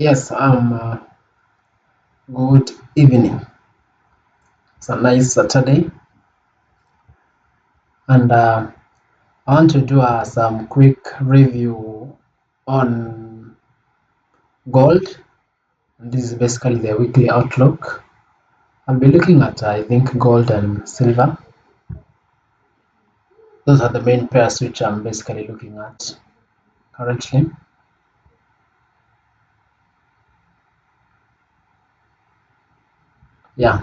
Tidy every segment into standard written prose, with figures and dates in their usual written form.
Yes, good evening. It's a nice Saturday, and I want to do some quick review on gold. And this is basically the weekly outlook. I'll be looking at, I think, gold and silver. Those are the main pairs which I'm basically looking at currently. Yeah,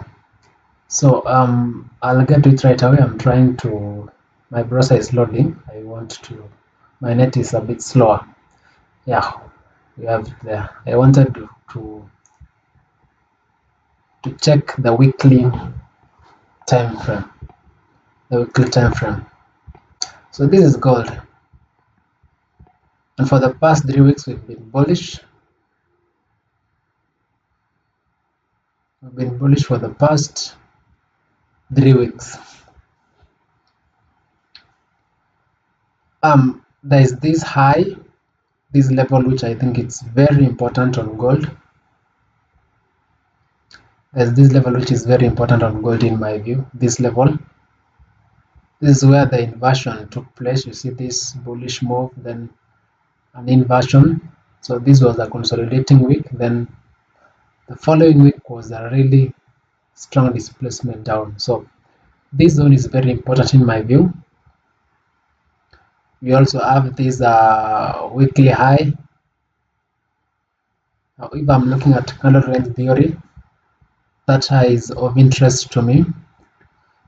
so I'll get to it right away. My browser is loading. My net is a bit slower. Yeah, we have it there. I wanted to check the weekly time frame. So this is gold, and for the past 3 weeks we've been bullish. We've been bullish for the past 3 weeks. There is this high, this level, which I think it's very important on gold. There's this level which is very important on gold in my view. This level. This is where the inversion took place. You see this bullish move, then an inversion. So this was a consolidating week. Then the following week was a really strong displacement down. So this zone is very important in my view. We also have this weekly high. Now, if I'm looking at candle range theory, that high is of interest to me.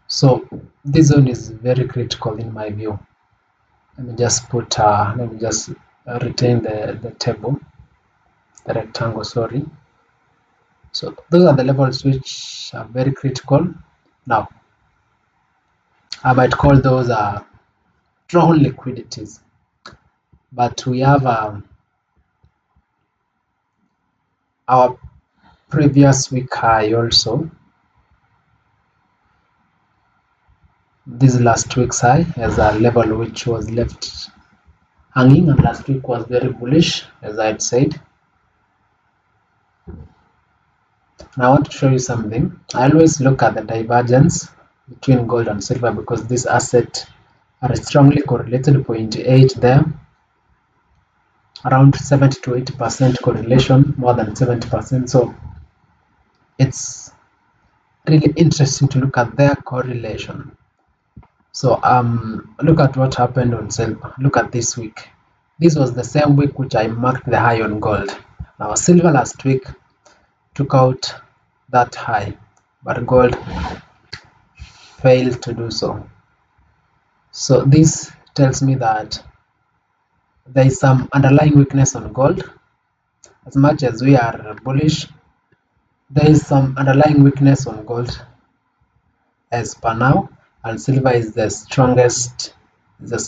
So this zone is very critical in my view. Let me just retain the table, the rectangle, sorry. So those are the levels which are very critical. Now, I might call those strong liquidities, but we have our previous week high also. This last week's high as a level which was left hanging, and last week was very bullish, as I had said. Now I want to show you something. I always look at the divergence between gold and silver because this asset are strongly correlated. 0.8 there, around 70 to 80% correlation, more than 70%. So it's really interesting to look at their correlation. So look at what happened on silver. Look at this week. This was the same week which I marked the high on gold. Now silver last week took out that high, but gold failed to do so. So this tells me that there is some underlying weakness on gold. As much as we are bullish, there is some underlying weakness on gold as per now, and silver is the strongest, is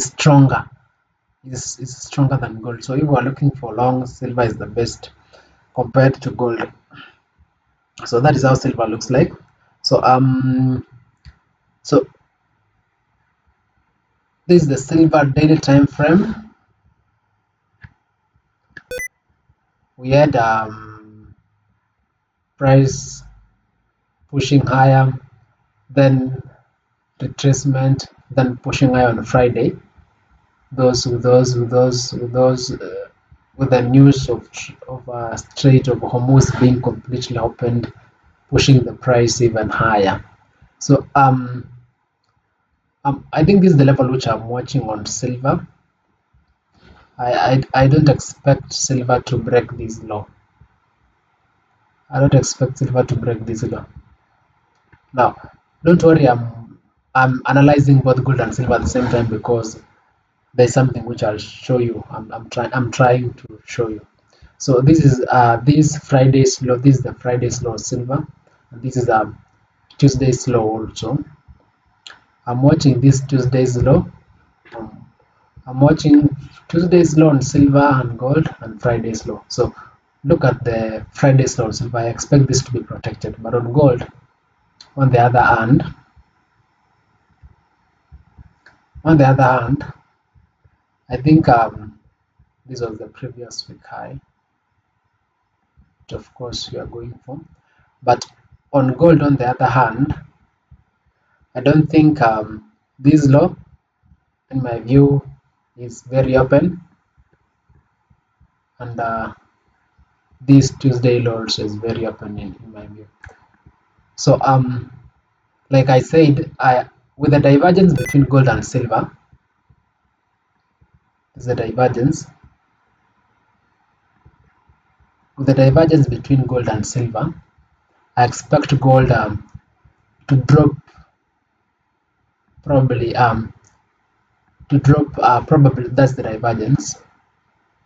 stronger than gold. So if we are looking for long, silver is the best compared to gold. So that is how silver looks like. So this is the silver daily time frame. We had price pushing higher, then retracement, then pushing higher on Friday. With the news of Strait of Hormuz being completely opened, pushing the price even higher. So I think this is the level which I'm watching on silver. I don't expect silver to break this low. Now, don't worry, I'm analyzing both gold and silver at the same time because there's something which I'll show you. I'm trying to show you. So this is this Friday's low. This is the Friday's low silver, and this is Tuesday's low also. I'm watching this Tuesday's low. I'm watching Tuesday's low on silver and gold, and Friday's low. So look at the Friday's low on silver. I expect this to be protected, but on gold, on the other hand, I think this was the previous week high. of course you are going for. But on gold, on the other hand, I don't think this low, in my view, is very open, and this Tuesday low also is very open in my view. So like I said, with the divergence between gold and silver, is the divergence. With the divergence between gold and silver, I expect gold to drop probably probably that's the divergence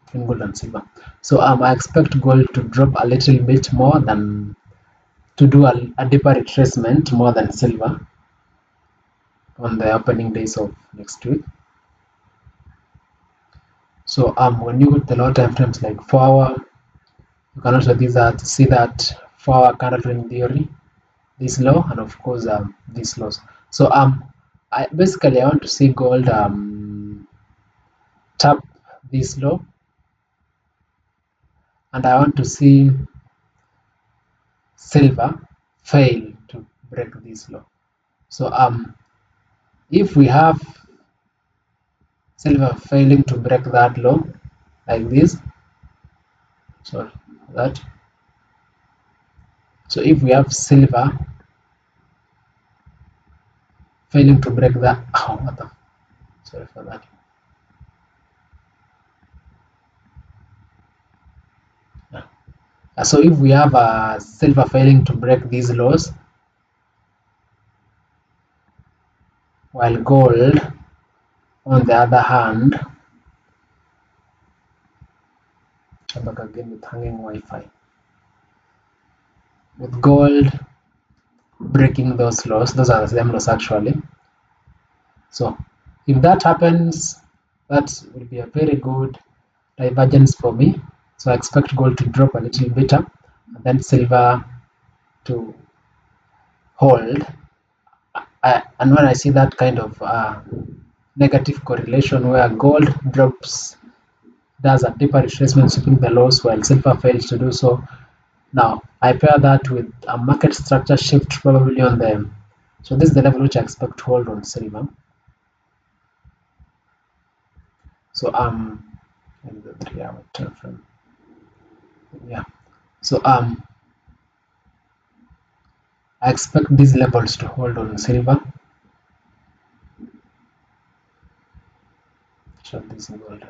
between gold and silver. So I expect gold to drop a little bit more than to do a deeper retracement more than silver on the opening days of next week. So when you go to the lower time frames like 4-hour, you can also see that 4-hour candle theory, this low, and of course this lows. So I want to see gold tap this low, and I want to see silver fail to break this low. So if we have silver failing to break that low like this, sorry that. So if we have silver failing to break that, sorry for that. So if we have silver failing to break these lows, while gold, on the other hand, back again with hanging Wi-Fi, with gold breaking those lows, those are the same lows actually. So if that happens, that will be a very good divergence for me. So I expect gold to drop a little bit and then silver to hold. And when I see that kind of negative correlation where gold does a deeper retracement sweeping the lows while silver fails to do so, now I pair that with a market structure shift probably on them. So this is the level which I expect to hold on silver. So in the 3-hour time frame, yeah. So I expect these levels to hold on silver. Show this in gold.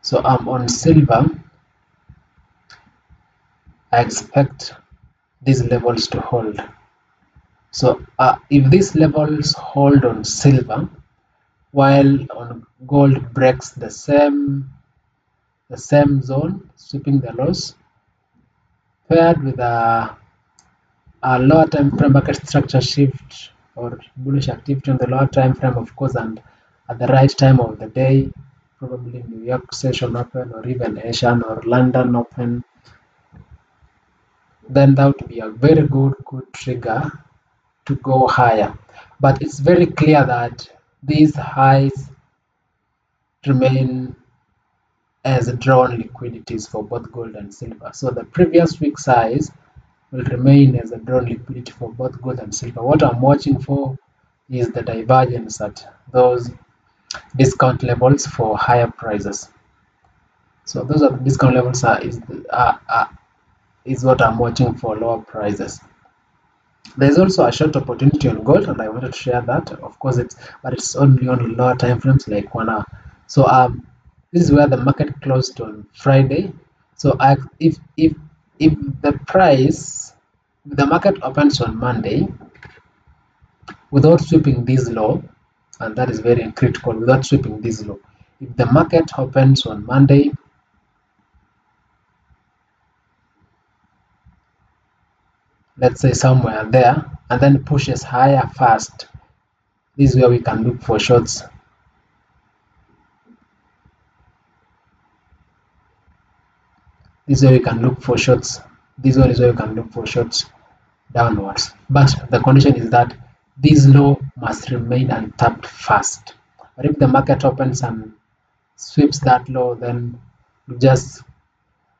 So on silver, I expect these levels to hold. So if these levels hold on silver, while on gold breaks the same zone, sweeping the lows, paired with a lower time frame market structure shift or bullish activity on the lower time frame, of course, and at the right time of the day, probably New York session open or even Asian or London open, then that would be a very good trigger to go higher. But it's very clear that these highs remain as drawn liquidities for both gold and silver. So the previous week's highs will remain as a drawn liquidity for both gold and silver. What I'm watching for is the divergence at those discount levels for higher prices. So those are the discount levels is what I'm watching for lower prices. There's also a short opportunity on gold, and I wanted to share that. Of course, it's only on lower time frames like 1 hour. So this is where the market closed on Friday. So if the market opens on Monday without sweeping this low, and that is very critical, without sweeping this low. If the market opens on Monday let's say somewhere there, and then pushes higher fast, this is where we can look for shorts. This is where we can look for shorts. This one is where we can look for shorts downwards. But the condition is that this low must remain untapped first. But if the market opens and sweeps that low, then we just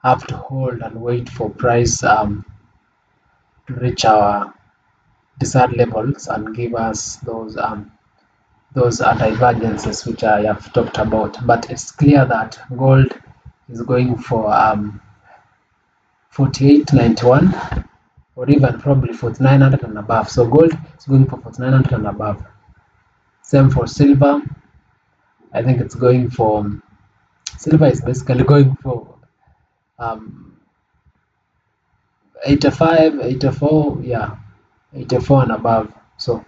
have to hold and wait for price to reach our desired levels and give us those divergences which I have talked about. But it's clear that gold is going for 48.91 or even probably 4900 and above. So gold is going for 4900 and above. Same for silver. I think it's going for silver is basically going for 85, 84, yeah, 84 and above. So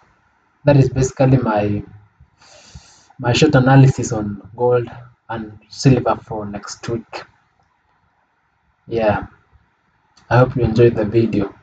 that is basically my short analysis on gold and silver for next week. Yeah, I hope you enjoyed the video.